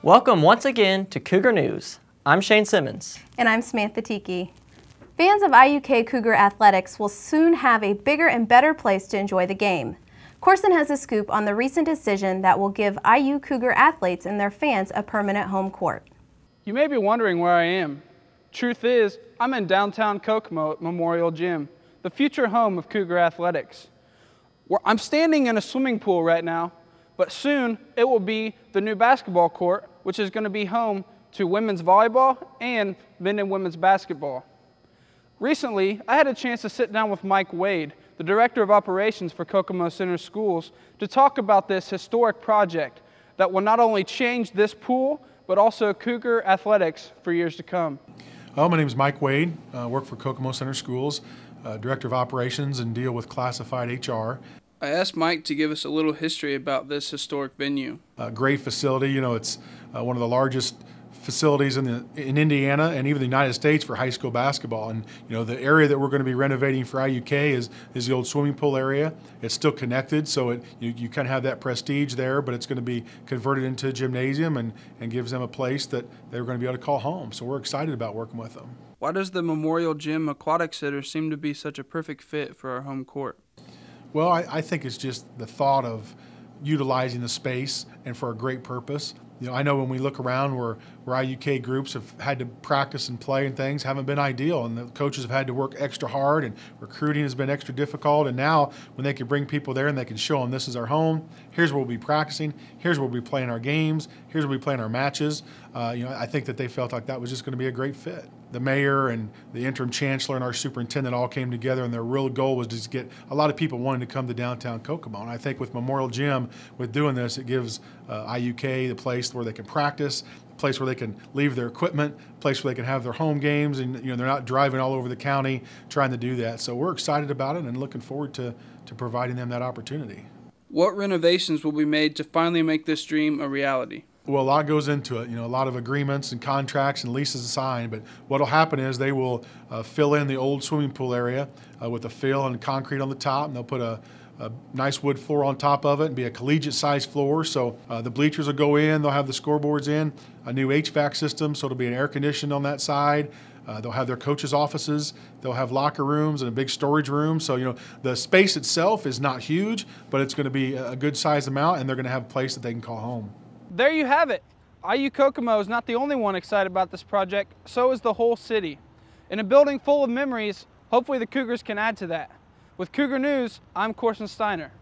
Welcome once again to Cougar News. I'm Shane Simmons. And I'm Samantha Tiki. Fans of IUK Cougar Athletics will soon have a bigger and better place to enjoy the game. Corson has a scoop on the recent decision that will give IU Cougar athletes and their fans a permanent home court. You may be wondering where I am. Truth is, I'm in downtown Kokomo Memorial Gym, the future home of Cougar Athletics. I'm standing in a swimming pool right now, but soon it will be the new basketball court, which is going to be home to women's volleyball and men and women's basketball. Recently, I had a chance to sit down with Mike Wade, the Director of Operations for Kokomo Center Schools, to talk about this historic project that will not only change this pool, but also Cougar Athletics for years to come. Well, my name is Mike Wade. I work for Kokomo Center Schools, Director of Operations, and deal with classified HR. I asked Mike to give us a little history about this historic venue. Great facility. You know, it's one of the largest facilities in Indiana and even the United States for high school basketball. And you know, the area that we're going to be renovating for IUK is the old swimming pool area. It's still connected, so you kind of have that prestige there, but it's going to be converted into a gymnasium and gives them a place that they're going to be able to call home. So we're excited about working with them. Why does the Memorial Gym Aquatic Center seem to be such a perfect fit for our home court? Well, I think it's just the thought of utilizing the space and for a great purpose. You know, I know when we look around where IUK groups have had to practice and play and things haven't been ideal, and the coaches have had to work extra hard, and recruiting has been extra difficult. And now when they can bring people there and they can show them this is our home, here's where we'll be practicing, here's where we'll be playing our games, here's where we'll be playing our matches. You know, I think that they felt like that was just going to be a great fit. The mayor and the interim chancellor and our superintendent all came together, and their real goal was to get a lot of people wanting to come to downtown Kokomo. And I think with Memorial Gym, with doing this, it gives IUK the place where they can practice, a place where they can leave their equipment, a place where they can have their home games, and you know, they're not driving all over the county trying to do that. So we're excited about it and looking forward to providing them that opportunity. What renovations will be made to finally make this dream a reality? Well, a lot goes into it. You know, a lot of agreements and contracts and leases signed. But what will happen is they will fill in the old swimming pool area with a fill and concrete on the top, and they'll put a nice wood floor on top of it and be a collegiate-sized floor. So the bleachers will go in. They'll have the scoreboards in, a new HVAC system, so it'll be an air conditioned on that side. They'll have their coaches' offices. They'll have locker rooms and a big storage room. So, you know, the space itself is not huge, but it's going to be a good sized amount, and they're going to have a place that they can call home. There you have it. IU Kokomo is not the only one excited about this project, so is the whole city. In a building full of memories, hopefully the Cougars can add to that. With Cougar News, I'm Corson Steiner.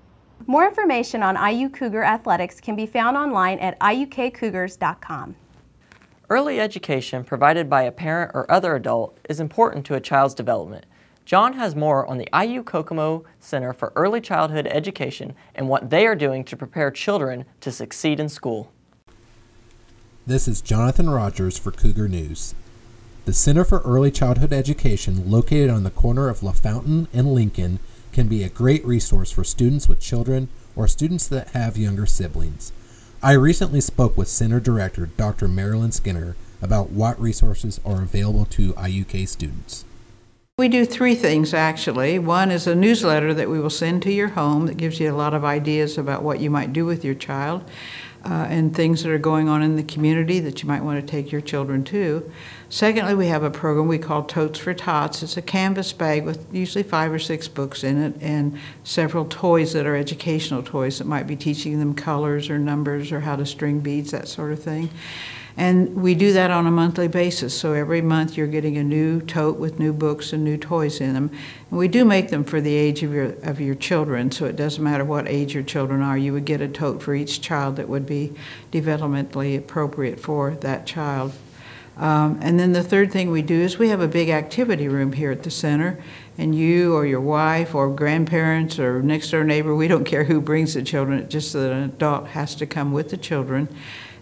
More information on IU Cougar Athletics can be found online at iukcougars.com. Early education provided by a parent or other adult is important to a child's development. John has more on the IU Kokomo Center for Early Childhood Education and what they are doing to prepare children to succeed in school. This is Jonathan Rogers for Cougar News. The Center for Early Childhood Education, located on the corner of LaFountain and Lincoln, can be a great resource for students with children or students that have younger siblings. I recently spoke with Center Director Dr. Marilyn Skinner about what resources are available to IUK students. We do three things actually. One is a newsletter that we will send to your home that gives you a lot of ideas about what you might do with your child and things that are going on in the community that you might want to take your children to. Secondly, we have a program we call Totes for Tots. It's a canvas bag with usually 5 or 6 books in it and several toys that are educational toys that might be teaching them colors or numbers or how to string beads, that sort of thing. And we do that on a monthly basis, so every month you're getting a new tote with new books and new toys in them. And we do make them for the age of your children, so it doesn't matter what age your children are. You would get a tote for each child that would be developmentally appropriate for that child. And then the third thing we do is we have a big activity room here at the center, and you or your wife or grandparents or next door neighbor, we don't care who brings the children, it's just that an adult has to come with the children.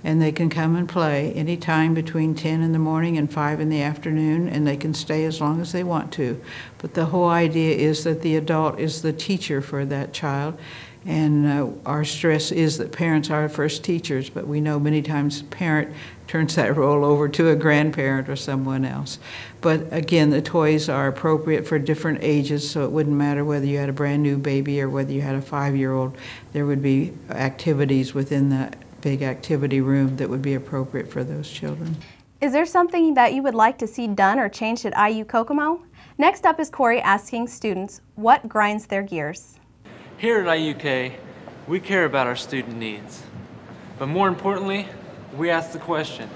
And they can come and play anytime between 10 in the morning and 5 in the afternoon, and they can stay as long as they want to. But the whole idea is that the adult is the teacher for that child, and our stress is that parents are first teachers, but we know many times a parent turns that role over to a grandparent or someone else. But again, the toys are appropriate for different ages, so it wouldn't matter whether you had a brand new baby or whether you had a 5-year-old. There would be activities within that big activity room that would be appropriate for those children. Is there something that you would like to see done or changed at IU Kokomo? Next up is Corey asking students what grinds their gears. Here at IUK, we care about our student needs. But more importantly, we ask the question,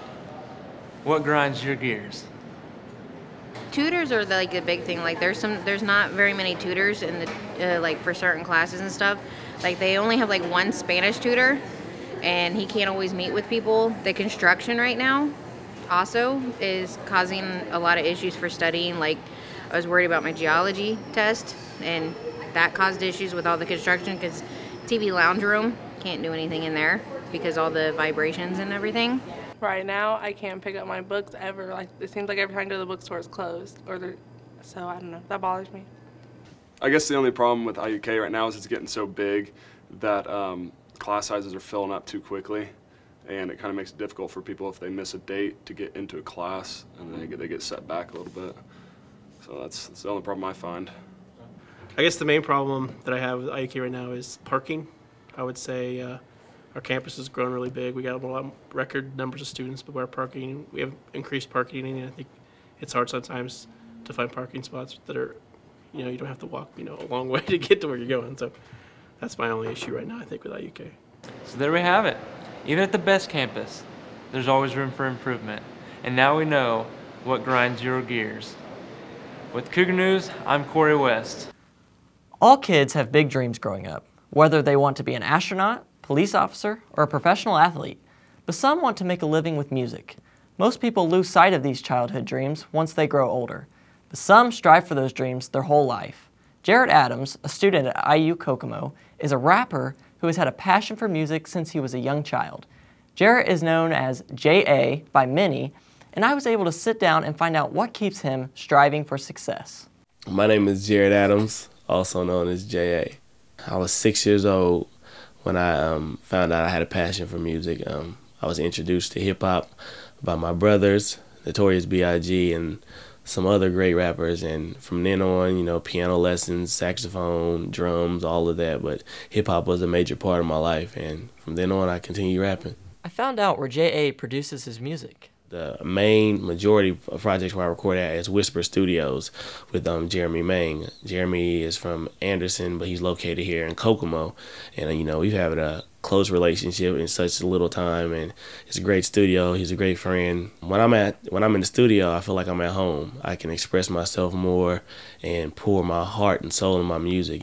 what grinds your gears? Tutors are like the big thing. Like there's not very many tutors in the like for certain classes and stuff. Like they only have like one Spanish tutor, and he can't always meet with people. The construction right now also is causing a lot of issues for studying. Like I was worried about my geology test, and that caused issues with all the construction because TV lounge room can't do anything in there because all the vibrations and everything. Right now, I can't pick up my books ever. Like it seems like every time I go to the bookstore, it's closed, so I don't know. That bothers me. I guess the only problem with IUK right now is it's getting so big that class sizes are filling up too quickly, and it kind of makes it difficult for people if they miss a date to get into a class, and they get set back a little bit. So that's the only problem I find. I guess the main problem that I have with IUK right now is parking. I would say our campus has grown really big. We got a lot of record numbers of students, but we're parking. We have increased parking, and I think it's hard sometimes to find parking spots that are, you don't have to walk, a long way to get to where you're going. So that's my only issue right now, I think, with IUK. So there we have it. Even at the best campus, there's always room for improvement. And now we know what grinds your gears. With Cougar News, I'm Corey West. All kids have big dreams growing up, whether they want to be an astronaut, police officer, or a professional athlete. But some want to make a living with music. Most people lose sight of these childhood dreams once they grow older, but some strive for those dreams their whole life. Jared Adams, a student at IU Kokomo, is a rapper who has had a passion for music since he was a young child. Jared is known as J.A. by many, and I was able to sit down and find out what keeps him striving for success. My name is Jared Adams, also known as J.A. I was 6 years old when I found out I had a passion for music. I was introduced to hip-hop by my brothers, Notorious B.I.G., and some other great rappers, and from then on, piano lessons, saxophone, drums, all of that, but hip-hop was a major part of my life, and from then on I continued rapping. I found out where J.A. produces his music. The main majority of projects where I record at is Whisper Studios with Jeremy Mang. Jeremy is from Anderson, but he's located here in Kokomo, and we've had a close relationship in such a little time, and it's a great studio. He's a great friend. When I'm in the studio, I feel like I'm at home. I can express myself more and pour my heart and soul in my music.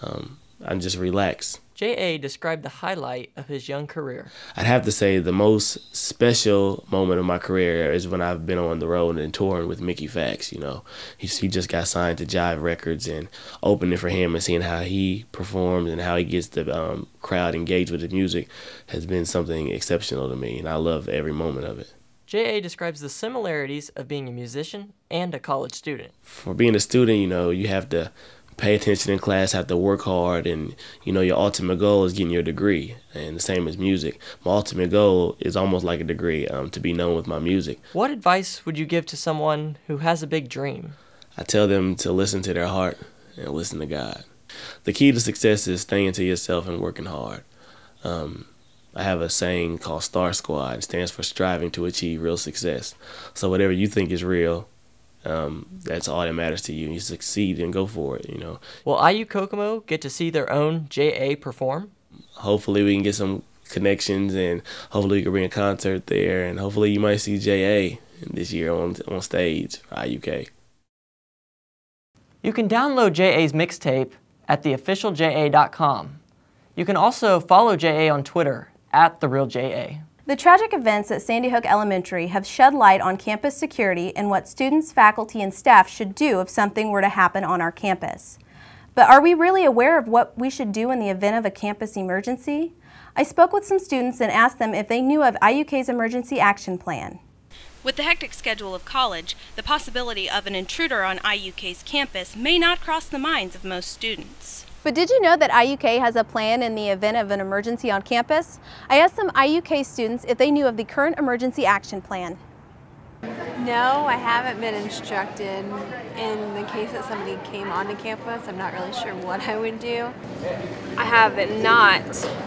I'm just relaxed. J.A. described the highlight of his young career. I'd have to say the most special moment of my career is when I've been on the road and touring with Mickey Fax. He just got signed to Jive Records, and opening for him and seeing how he performs and how he gets the crowd engaged with his music has been something exceptional to me, and I love every moment of it. J.A. describes the similarities of being a musician and a college student. For being a student, you have to pay attention in class, have to work hard, and your ultimate goal is getting your degree, and the same as music. My ultimate goal is almost like a degree, to be known with my music. What advice would you give to someone who has a big dream? I tell them to listen to their heart and listen to God. The key to success is staying to yourself and working hard. I have a saying called STAR Squad. It stands for striving to achieve real success. So whatever you think is real, that's all that matters to you. You succeed and go for it, Will IU Kokomo get to see their own J.A. perform? Hopefully we can get some connections, and hopefully we can bring a concert there, and hopefully you might see J.A. this year on stage for IUK. You can download J.A.'s mixtape at theofficialja.com. You can also follow J.A. on Twitter @TheRealJA. The tragic events at Sandy Hook Elementary have shed light on campus security and what students, faculty, and staff should do if something were to happen on our campus. But are we really aware of what we should do in the event of a campus emergency? I spoke with some students and asked them if they knew of IUK's emergency action plan. With the hectic schedule of college, the possibility of an intruder on IUK's campus may not cross the minds of most students. But did you know that IUK has a plan in the event of an emergency on campus? I asked some IUK students if they knew of the current emergency action plan. No, I haven't been instructed. In the case that somebody came onto campus, I'm not really sure what I would do. I have not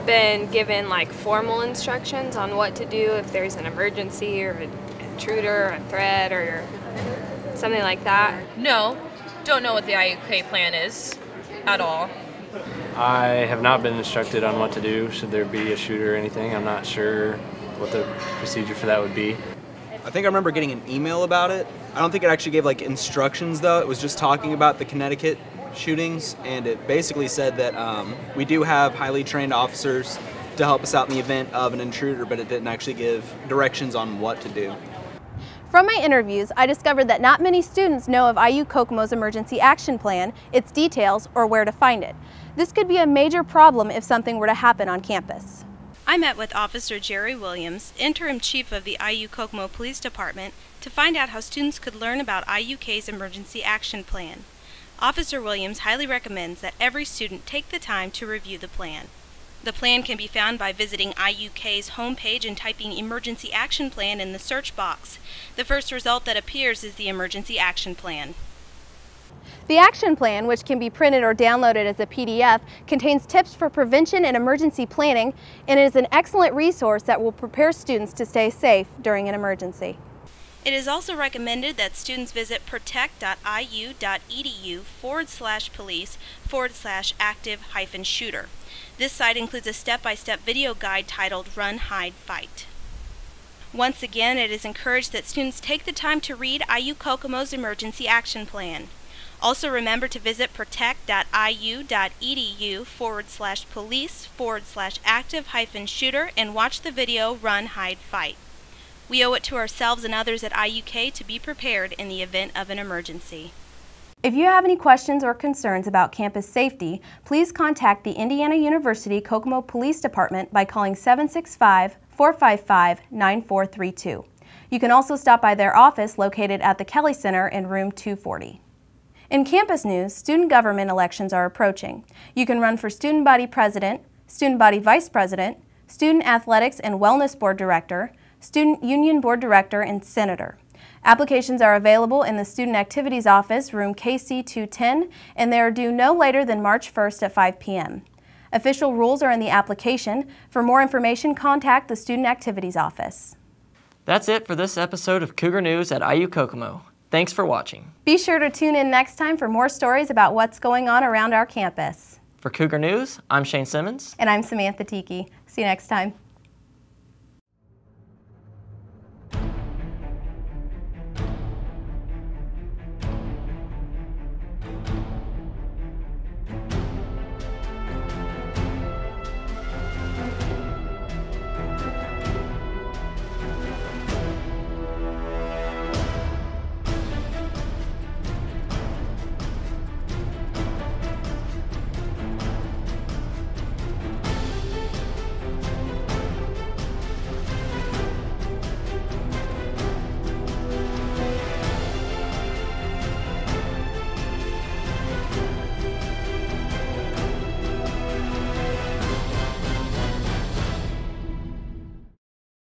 been given like formal instructions on what to do if there's an emergency or an intruder or a threat or something like that. No, don't know what the IUK plan is at all. I have not been instructed on what to do should there be a shooter or anything. I'm not sure what the procedure for that would be. I think I remember getting an email about it. I don't think it actually gave like instructions though. It was just talking about the Connecticut shootings, and it basically said that we do have highly trained officers to help us out in the event of an intruder, but it didn't actually give directions on what to do. From my interviews, I discovered that not many students know of IU Kokomo's emergency action plan, its details, or where to find it. This could be a major problem if something were to happen on campus. I met with Officer Jerry Williams, interim chief of the IU Kokomo Police Department, to find out how students could learn about IUK's emergency action plan. Officer Williams highly recommends that every student take the time to review the plan. The plan can be found by visiting IUK's homepage and typing Emergency Action Plan in the search box. The first result that appears is the Emergency Action Plan. The action plan, which can be printed or downloaded as a PDF, contains tips for prevention and emergency planning, and is an excellent resource that will prepare students to stay safe during an emergency. It is also recommended that students visit protect.iu.edu/police/active-shooter. This site includes a step-by-step video guide titled Run, Hide, Fight. Once again, it is encouraged that students take the time to read IU Kokomo's emergency action plan. Also remember to visit protect.iu.edu/police/active-shooter and watch the video Run, Hide, Fight. We owe it to ourselves and others at IUK to be prepared in the event of an emergency. If you have any questions or concerns about campus safety, please contact the Indiana University Kokomo Police Department by calling 765-455-9432. You can also stop by their office located at the Kelly Center in room 240. In campus news, student government elections are approaching. You can run for student body president, student body vice president, student athletics and wellness board director, student union board director, and senator. Applications are available in the Student Activities Office, room KC210, and they are due no later than March 1st at 5 p.m. Official rules are in the application. For more information, contact the Student Activities Office. That's it for this episode of Cougar News at IU Kokomo. Thanks for watching. Be sure to tune in next time for more stories about what's going on around our campus. For Cougar News, I'm Shane Simmons. And I'm Samantha Tiki. See you next time.